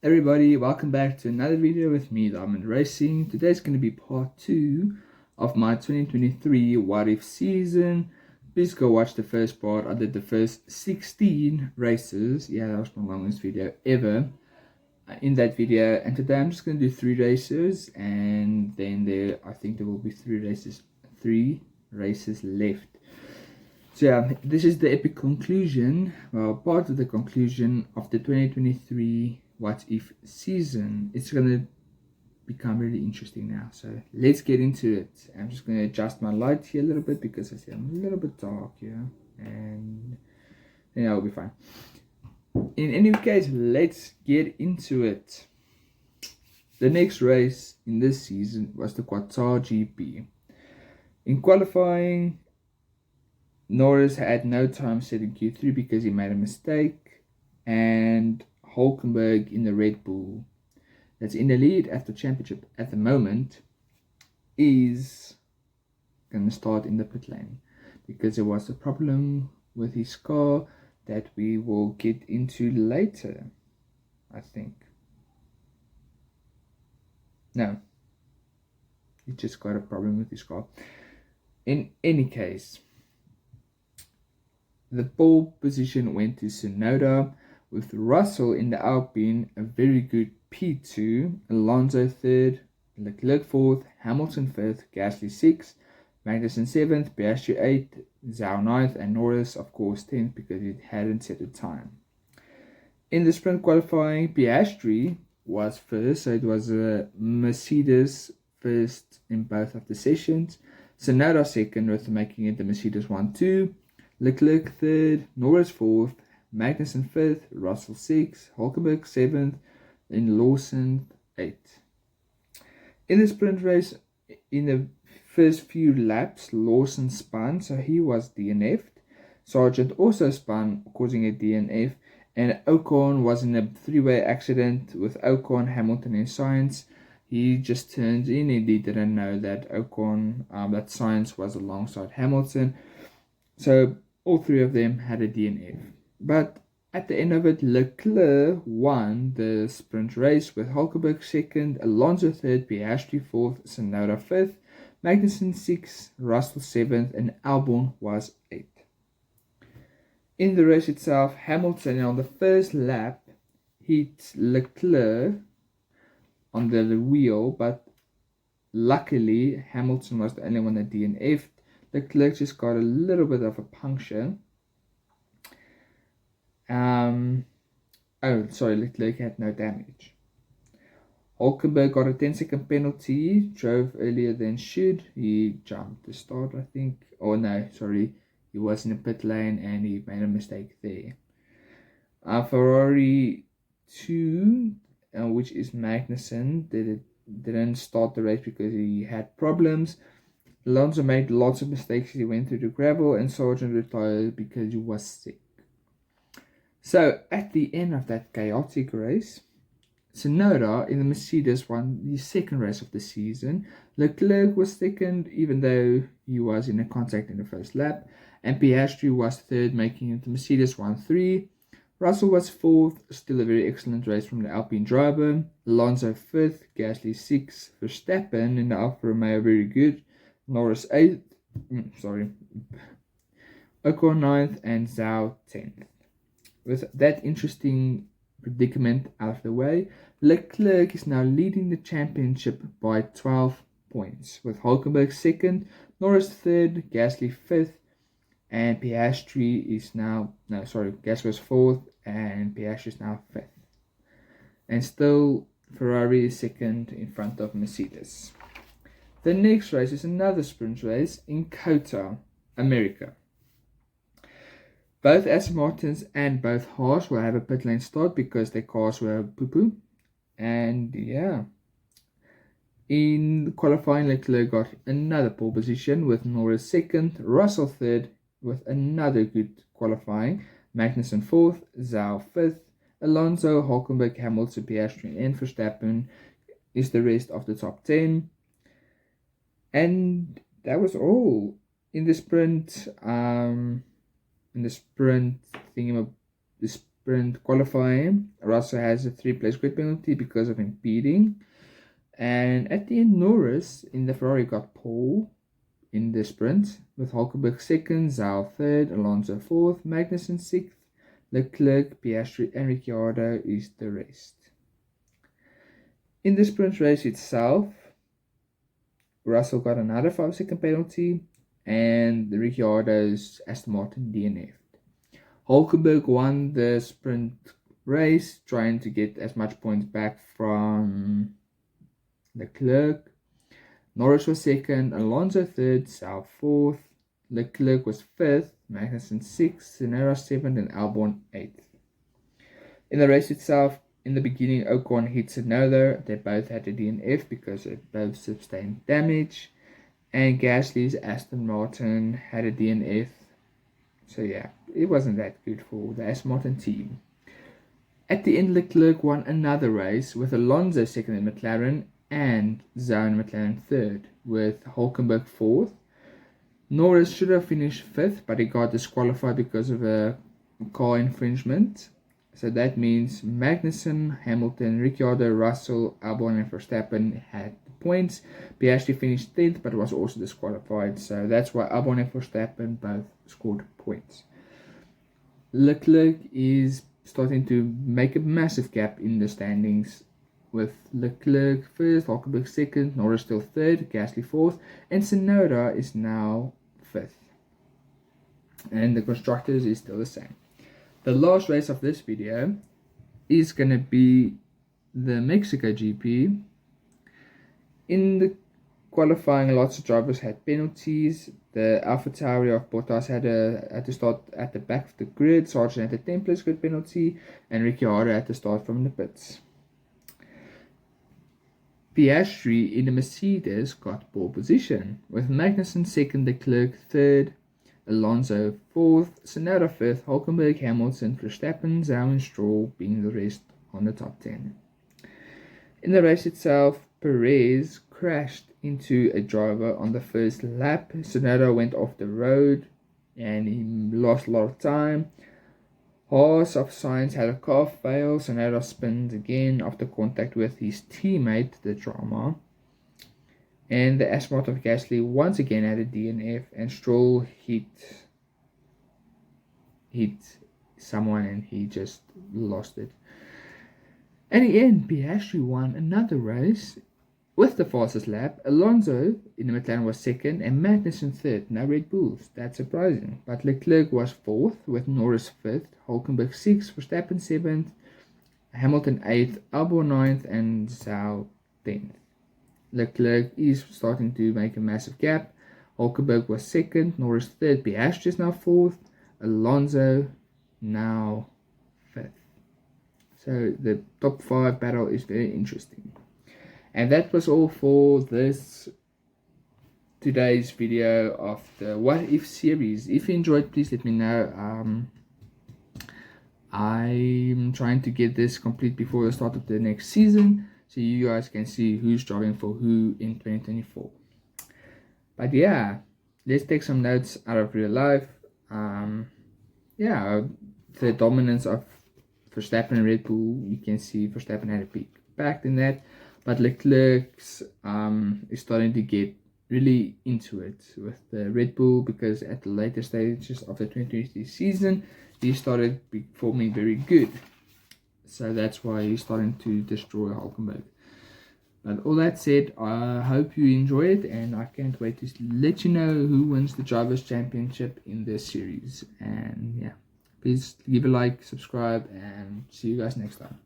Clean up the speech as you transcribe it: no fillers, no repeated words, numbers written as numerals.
Everybody, welcome back to another video with me, Diamond Racing. Today's going to be part 2 of my 2023 What If season. Please go watch the first part. I did the first 16 races. Yeah, that was my longest video ever in that video. And today I'm just going to do 3 races, and then I think there will be 3 races left. So yeah, this is the epic conclusion, well, part of the conclusion of the 2023 What If season. It's gonna become really interesting now, so let's get into it. I'm just gonna adjust my light here a little bit because I see I'm a little bit dark here, and then I'll be fine. In any case, let's get into it. The next race in this season was the Qatar GP. In qualifying, Norris had no time set in Q3 because he made a mistake, and Hulkenberg in the Red Bull that's in the lead at the championship at the moment is going to start in the pit lane because there was a problem with his car that we will get into later, I think. No, he just got a problem with his car. In any case, the pole position went to Tsunoda, with Russell in the Alpine a very good P2, Alonso 3rd, Leclerc 4th, Hamilton 5th, Gasly 6th, Magnussen 7th, Piastri 8th, Zhou 9th, and Norris of course 10th because he hadn't set a time. In the sprint qualifying, Piastri was first, so it was a Mercedes first in both of the sessions. Tsunoda second, with making it the Mercedes 1-2. Leclerc 3rd, Norris 4th, Magnussen 5th, Russell 6th, Hulkenberg 7th, then Lawson 8th. In the sprint race, in the first few laps, Lawson spun, so he was DNF'd. Sargent also spun, causing a DNF, and Ocon was in a 3-way accident with Ocon, Hamilton, and Sainz. He just turned in and he didn't know that Ocon, that Sainz was alongside Hamilton. So all 3 of them had a DNF. But at the end of it, Leclerc won the sprint race with Hulkenberg 2nd, Alonso 3rd, Piastri 4th, Tsunoda 5th, Magnussen 6th, Russell 7th, and Albon was 8th. In the race itself, Hamilton on the first lap hit Leclerc on the wheel, but luckily Hamilton was the only one that DNF'd. Leclerc just got a little bit of a puncture. Leclerc had no damage. Hulkenberg got a 10-second penalty, drove earlier than should. He jumped the start, I think. He was in the pit lane and he made a mistake there. Ferrari 2, which is Magnussen, didn't start the race because he had problems. Alonso made lots of mistakes as he went through the gravel, and Sargent retired because he was sick. So, at the end of that chaotic race, Tsunoda in the Mercedes won the second race of the season. Leclerc was second, even though he was in a contact in the first lap, and Piastri was third, making it the Mercedes 1-3. Russell was fourth, still a very excellent race from the Alpine driver. Alonso 5th, Gasly 6th, Verstappen in the Alfa Romeo very good. Norris 8th, Ocon 9th, and Zhou 10th. With that interesting predicament out of the way, Leclerc is now leading the championship by 12 points, with Hulkenberg 2nd, Norris 3rd, Gasly 5th, and Piastri is now, Gasly was 4th, and Piastri is now 5th. And still, Ferrari is 2nd in front of Mercedes. The next race is another sprint race in Qatar, America. Both Aston Martins and both Haas will have a pit lane start because their cars were poo-poo. And yeah, in qualifying, Leclerc got another pole position with Norris 2nd, Russell 3rd with another good qualifying, Magnussen 4th, Zhou 5th, Alonso, Hulkenberg, Hamilton, Piastri, and Verstappen is the rest of the top 10. And that was all in the sprint. sprint qualifying, Russell has a 3-place grid penalty because of impeding. And at the end, Norris in the Ferrari got pole in the sprint, with Hulkenberg second, Zhou third, Alonso fourth, Magnussen sixth, Leclerc, Piastri, and Ricciardo is the rest. In the sprint race itself, Russell got another 5-second penalty, and Ricciardo's Aston Martin DNF'd. Hulkenberg won the sprint race, trying to get as much points back from Leclerc. Norris was second, Alonso third, Zhou fourth, Leclerc was fifth, Magnussen sixth, Tsunoda seventh, and Albon eighth. In the race itself, in the beginning, Ocon hit Tsunoda. They both had a DNF because they both sustained damage. And Gasly's Aston Martin had a DNF. So yeah, it wasn't that good for the Aston Martin team. At the end, Leclerc won another race with Alonso second in McLaren and Zhou in McLaren third, with Hulkenberg fourth. Norris should have finished fifth, but he got disqualified because of a car infringement. So that means Magnussen, Hamilton, Ricciardo, Russell, Albon, and Verstappen had the points. Piastri finished 10th, but was also disqualified. So that's why Albon and Verstappen both scored points. Leclerc is starting to make a massive gap in the standings, with Leclerc first, Hulkenberg second, Norris still third, Gasly fourth, and Tsunoda is now fifth. And the constructors is still the same. The last race of this video is going to be the Mexico GP. In the qualifying, lots of drivers had penalties. The AlphaTauri of Bottas had to start at the back of the grid. Sargent had a 10-place grid penalty, and Ricciardo had to start from the pits. Piastri in the Mercedes got pole position, with Magnussen second, Leclerc third, Alonso fourth, Tsunoda fifth, Hulkenberg, Hamilton, Verstappen, Zhou, and Stroll being the rest on the top 10. In the race itself, Perez crashed into a driver on the first lap. Tsunoda went off the road and he lost a lot of time. Haas of Sainz had a car fail. Tsunoda spins again after contact with his teammate, the drama. And the Aston Martin of Gasly once again had a DNF, and Stroll hit someone and he just lost it. And in the end, Piastri won another race with the fastest lap. Alonso in the McLaren was second and Magnussen third. No Red Bulls, that's surprising. But Leclerc was fourth with Norris fifth, Hulkenberg sixth, Verstappen seventh, Hamilton eighth, Albon ninth, and Zhou 10th. Leclerc is starting to make a massive gap. Hulkenberg was second, Norris third, Piastri is now fourth, Alonso now fifth. So the top 5 battle is very interesting. And that was all for today's video of the What If series. If you enjoyed, please let me know. I'm trying to get this complete before the start of the next season, so you guys can see who's driving for who in 2024. But yeah, let's take some notes out of real life. The dominance of Verstappen and Red Bull, you can see Verstappen had a big impact in that. But Leclerc's is starting to get really into it with the Red Bull, because at the later stages of the 2023 season, he started performing very good. So that's why he's starting to destroy Hulkenberg. But all that said, I hope you enjoy it, and I can't wait to let you know who wins the Drivers' Championship in this series. And yeah, please give a like, subscribe, and see you guys next time.